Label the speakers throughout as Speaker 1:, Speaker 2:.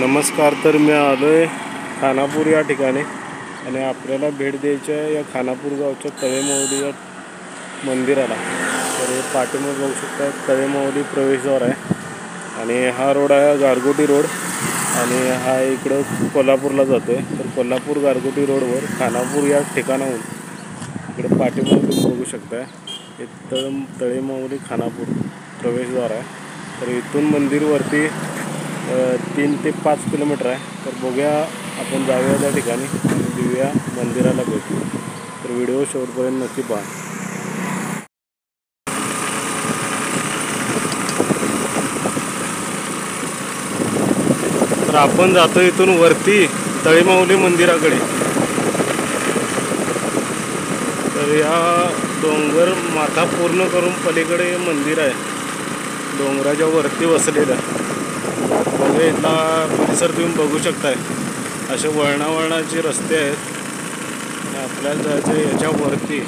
Speaker 1: नमस्कार. तर मी आलो आहे खानापूर या ठिकाणी आणि आपल्याला भेट द्यायची आहे या खानापूर गावच्या तळेमाऊली या मंदिराला. तर हे पाठीमागे बघू शकता तळेमाऊली प्रवेशद्वार आहे आणि हा रोड आहे गारगोटी रोड आणि हा इकडं कोल्हापूरला जातो आहे. तर कोल्हापूर गारगोटी रोडवर खानापूर या ठिकाणाहून इकडं पाठीमागे तुम्ही बघू शकता हे तळेमाऊली खानापूर प्रवेशद्वार आहे. तर इथून मंदिरवरती 3 ते 5 किलोमीटर आहे. तर बघूया, आपण जाऊया त्या ठिकाणी आणि देऊया मंदिराला भेट. तर व्हिडिओ शेवटपर्यंत नक्की पहा. तर आपण जातो इथून वरती तळेमाऊली मंदिराकडे. तर या डोंगर माथा पूर्ण करून पलीकडे मंदिर आहे, डोंगराच्या वरती वसलेलं. बघा इथला परिसर तुम्ही बघू शकताय. असे वळणावळणाचे रस्ते आहेत आणि आपल्याला जायचं याच्या वरती.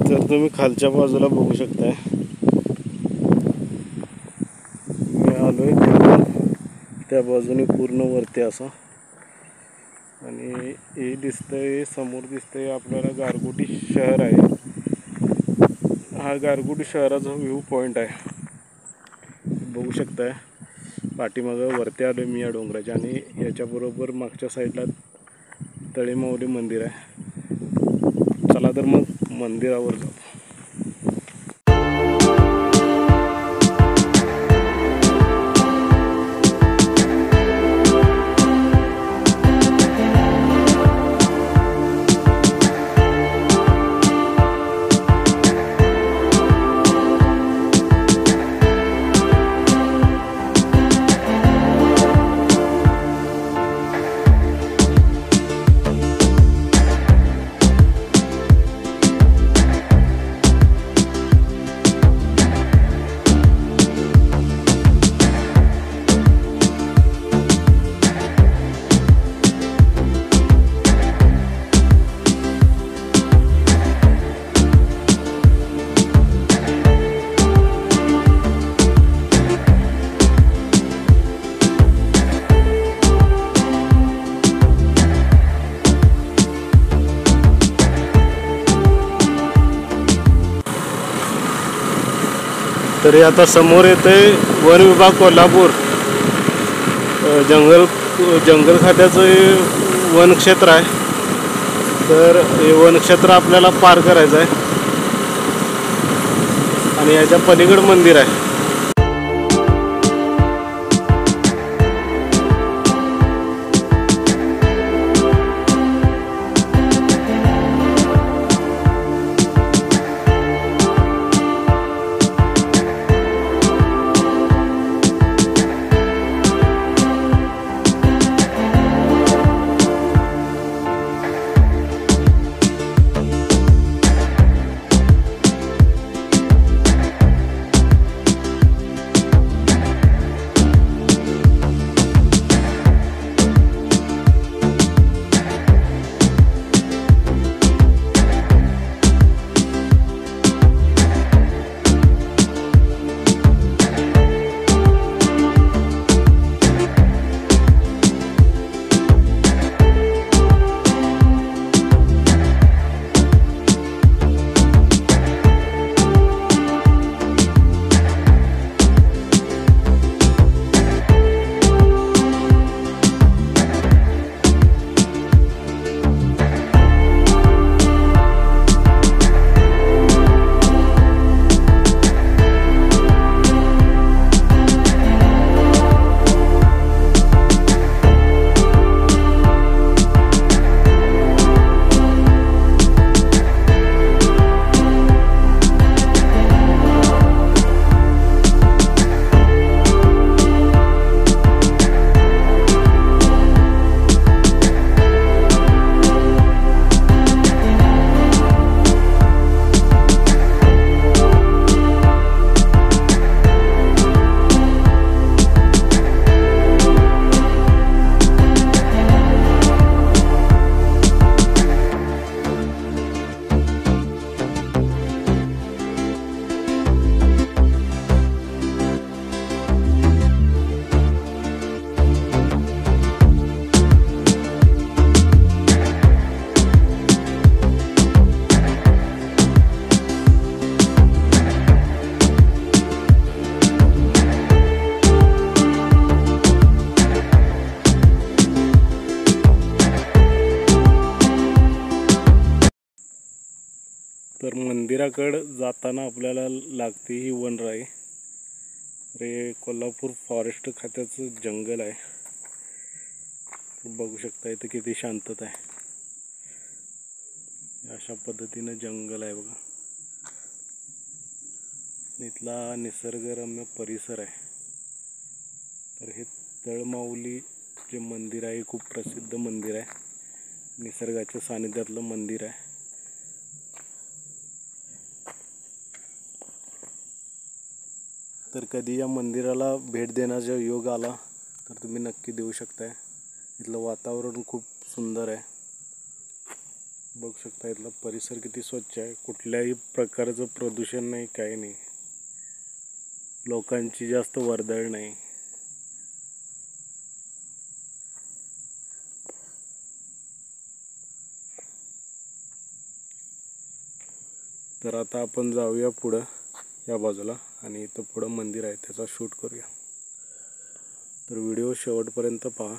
Speaker 1: तर तुम्ही खालच्या बाजूला बघू शकताय. मी आलोय त्या बाजूने पूर्ण वरती असं आणि हे दिसतंय, समोर दिसतंय आपल्याला गारगोटी शहर आहे. हा गारगोटी शहराचा व्ह्यू पॉइंट आहे, बघू शकताय. पाठीमागं वरती आलोय मी या डोंगराच्या आणि याच्याबरोबर मागच्या साईडला तळेमाऊली मंदिर आहे. चला तर मग मंदिरावर जाऊ. तरी आता समोर येतंय वन विभाग कोल्हापूर. जंगल खात्याचं वनक्षेत्र आहे. तर हे वनक्षेत्र आपल्याला पार करायचं आहे आणि याच्या पलीकडे मंदिर आहे. मंदिराकडं जाताना आपल्याला लागते ही वनराई. रे कोल्हापूर फॉरेस्ट खात्याचं जंगल आहे. बघू शकता इथं किती शांतता आहे. अशा पद्धतीनं जंगल आहे बघा. इथला निसर्गरम्य परिसर आहे. तर हे तळमाऊली जे मंदिर आहे खूप प्रसिद्ध मंदिर आहे. निसर्गाच्या सानिध्यातलं मंदिर आहे. तर कधी या मंदिराला भेट देण्याचा योग आला तर तुम्ही नक्की देऊ शकताय. इथलं वातावरण खूप सुंदर आहे. बघू शकता इथला परिसर किती स्वच्छ आहे. कुठल्याही प्रकारचं प्रदूषण नाही, काही नाही. लोकांची जास्त वर्दळ नाही. तर आता आपण जाऊया पुढं या बाजूला आणि इथं पुढं मंदिर आहे त्याचा शूट करूया. तर व्हिडिओ शेवटपर्यंत पहा.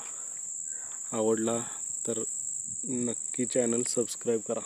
Speaker 1: आवडला तर नक्की चॅनल सबस्क्राईब करा.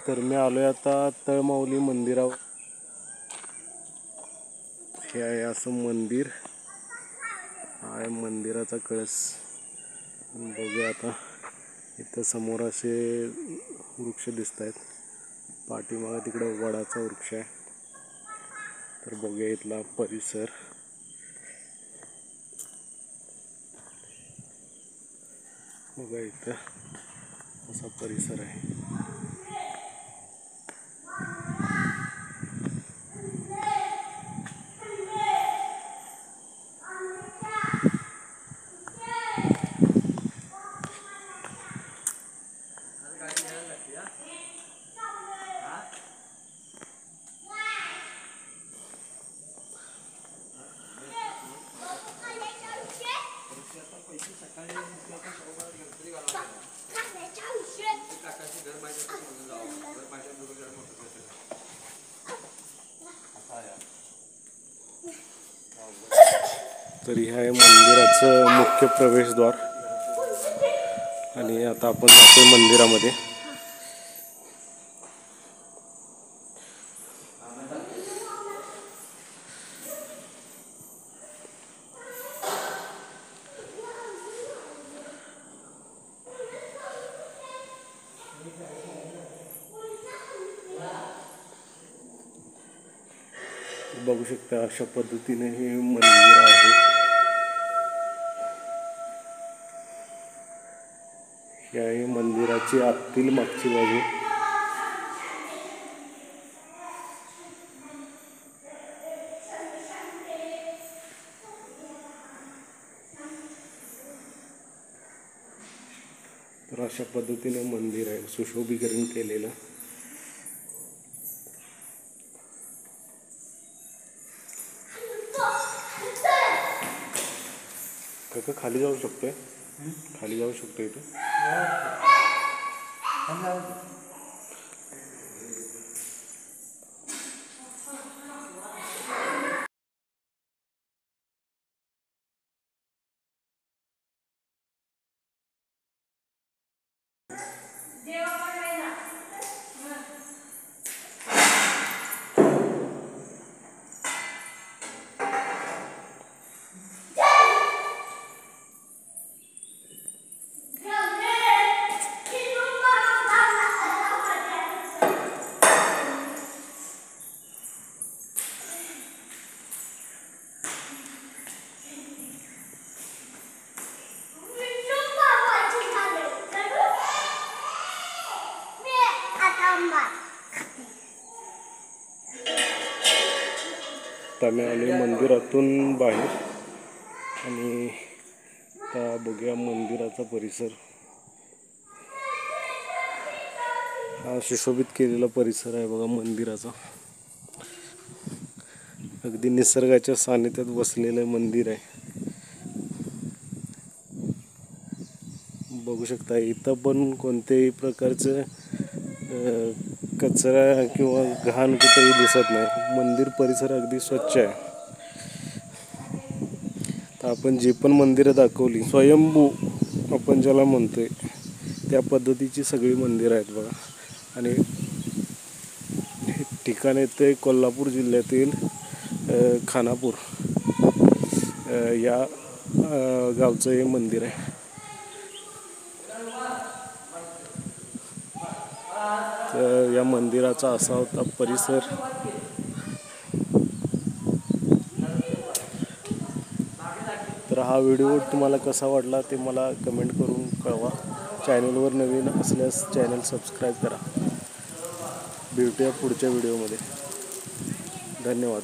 Speaker 1: तर मी आलोय आता तळमाऊली मंदिरावर. हे आहे असं मंदिर. हा आहे मंदिराचा कळस. बघूया आता. इथं समोर असे वृक्ष दिसत आहेत. पाठीमागे तिकडे वडाचा वृक्ष आहे. तर बघूया इथला परिसर. बघा इथं असा परिसर आहे. तर हे आहे मंदिराचं मुख्य प्रवेशद्वार आणि आता आपण जातो मंदिरामध्ये. बघू शकता अशा पद्धतीने हे मंदिर आहे. ही आहे मंदिराची आतील मागची बाजू. तर अशा पद्धतीने मंदिर आहे सुशोभीकरण केलेलं. काका खाली जाऊ शकतोय, खाली जाऊ शकतो इथे. आम्ही आले मंदिरातून बाहेर आणि आता बघूया मंदिराचा परिसर. हा सुशोभित केलेला परिसर आहे बघा मंदिराचा. अगदी निसर्गाच्या सानिध्यात बसलेलं मंदिर आहे. बघू शकता इथं पण कोणत्याही प्रकारचं कचरा किंवा घाण कुठेही दिसत नाही. मंदिर परिसर अगदी स्वच्छ आहे. तर आपण जी पण मंदिरं दाखवली स्वयंभू आपण ज्याला म्हणतोय त्या पद्धतीची सगळी मंदिरं आहेत बघा. आणि ठिकाण येते कोल्हापूर जिल्ह्यातील खानापूर या गावचं हे मंदिर आहे. तर या मंदिराचा असा होता परिसर. तर हा व्हिडिओ तुम्हाला कसा वाटला ते मला कमेंट करून कळवा. चॅनलवर नवीन असल्यास चॅनल सबस्क्राईब करा. भेटूया पुढच्या व्हिडिओमध्ये. धन्यवाद.